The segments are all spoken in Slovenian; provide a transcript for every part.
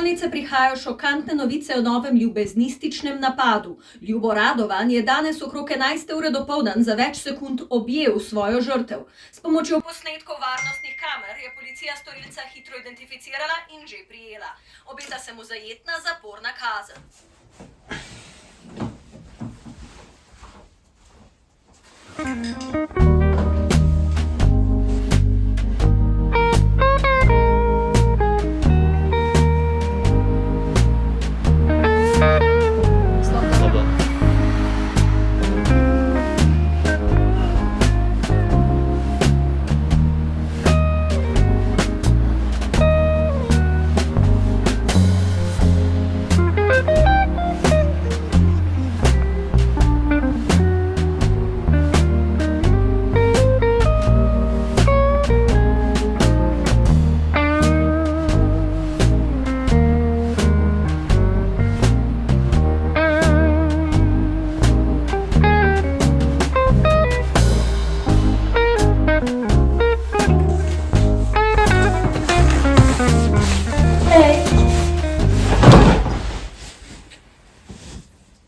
slušalnice prihajajo šokantne novice o novem ljubeznističnem napadu. Ljubo Radovan je danes okrog 11. ure dopoldan za več sekund objel svojo žrtev. S pomočjo posnetkov varnostnih kamer je policija storilca hitro identificirala in že prijela. Obeta se mu zajetna zaporna kazen.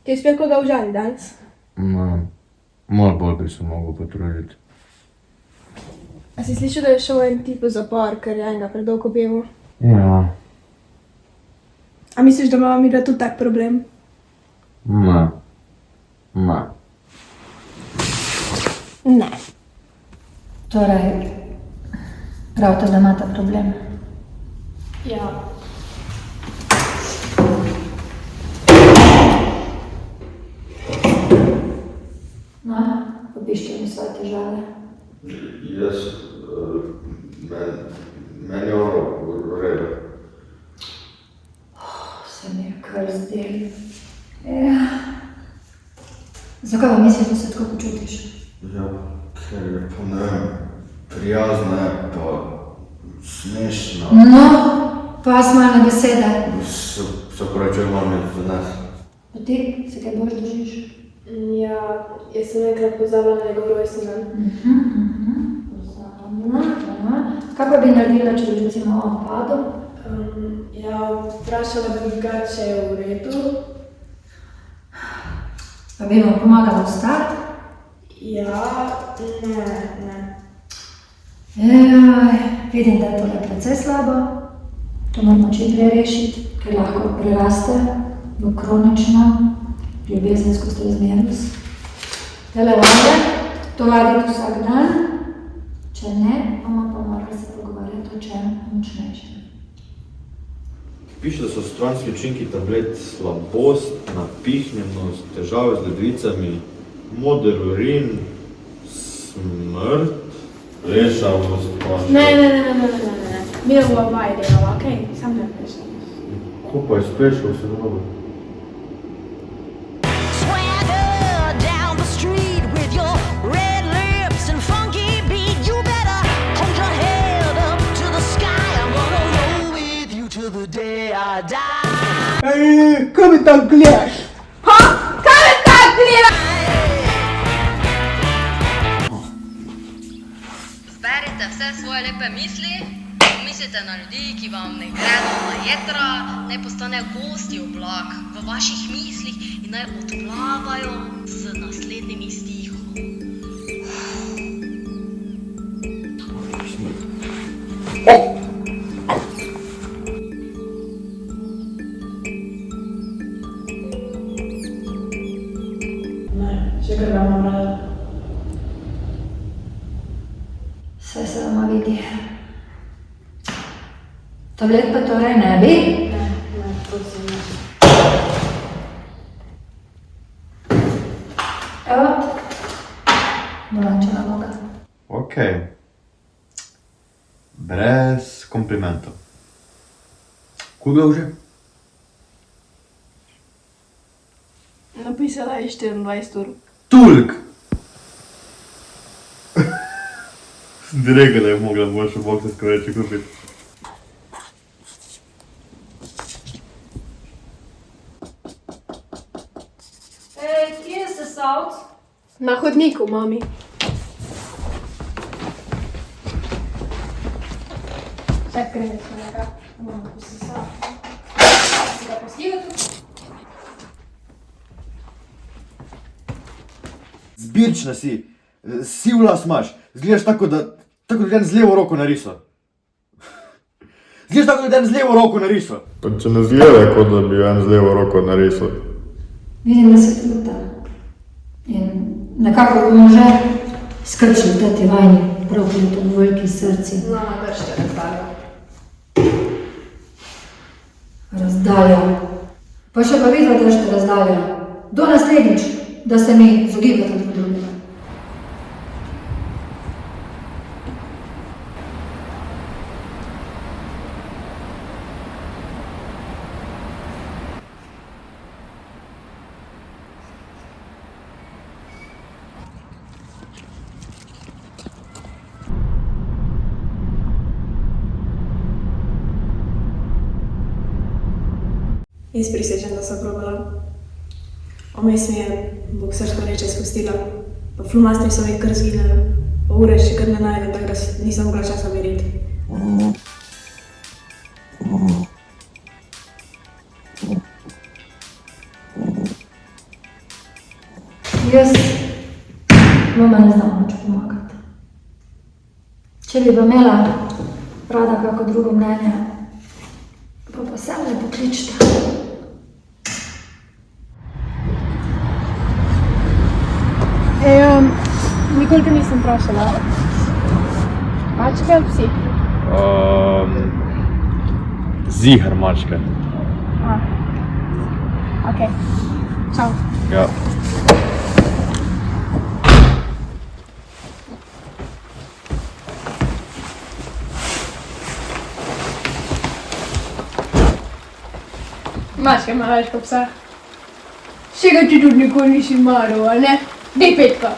Ti je spet koga užali danes? Malo bolj bi se mogel potruditi. A si slišal, da je šel en tip v zapor, ker je enega predolgo bil? Ja. A misliš, da imamo midva tudi tak problem? Ne. Ne. Torej, pravite, da imate problem? Ja. No, opišite mi svoje težave. Meni je ono v redu. Se mi je kar zdelo. Ja. Zakaj pa misliš, da se tako počutiš? Ja, ker je pa ne vem, prijazna je pa smešna. No, pas malo na besede. Se pravičujem, moram iti za nas. Pa ti se kaj boš držiš? Ja, jaz sem enkrat pozabila na njegov rojstni dan. Pozabila. Kaj pa bi naredila, če bi recimo on padel? Ja, vprašala bi ga, če je v redu. Pa bi mu pomagala vstati? Ja, ne. Jaj, vidim, da je tole precej slabo. To moramo čim prej rešiti, ker lahko preraste v kronično ljubezensko streznernost. Tele vode, to vaditi vsak dan, če ne, bomo pa morali se pogovarjati o čem močnejšem. Piše, da so stranski učinki tablet slabost, napihnjenost, težave z ledvicami, moder urin, smrt, rešavost pa še... Ne. Mi bomo oba delala, okej? Sam ne vprašam. Ko pa je spešal se dobro? Swagger down the street with your red lips and funky beat. You better hold your head up to the sky. I'm gonna roll with you till the day I die. Kaj mi tam gledaš? Zberite vse svoje lepe misli, pomislite na ljudi, ki vam ne gredo na jedra, naj postanejo gosti oblak v vaših mislih in naj odplavajo z naslednjimi stihom. Ne, še kar ga imam rada. Vse se vama vidi. Tablet pa torej ne bi? Ne, prosim, ne. Evo, dolančena noga. Okej. Brez komplimentov. Koga že? Napisala je 24 ur. Tulk! Sem ti rekel, da je mogla boljšo boksarsko reči kupiti. Kje je sesalc? Na hodniku, mami. Čakaj, nekaj. Moramo posesati. se ga pustiva tudi. Zbirčna si, siv las imaš, zgledaš tako da den z levo roko narisal. Zgledaš tako da den z levo roko narisal. Pa če ne zgleda, kot da bi en z levo roko narisal. Vidim, da se truta. In nekako bomo že skrčili v teti vajni, prav tudi v veliki srci. No, držite razdaljo. Razdalja. Pa še pa vidva držite razdalja. Do naslednjič, da se mi izogibate drug drugega. Jaz prisečem, da sem probala. Omej mi je boksarsko reče spustila, pa flumastri so mi kar zginili, pa ure še kar ne najdem, tako da nisem mogla časa veriti. Jaz vama ne znam nič pomagati. Če bi pa imela rada kako drugo mnenje, pa se me pokličite. Nikoli te nisem vprašala. Mačke ali psi? Ziher mačke. Okej. Čau. Ja. Mačke ima več kot psa. Še ga ti tudi nikoli nisi maral, a ne? Dej Petka.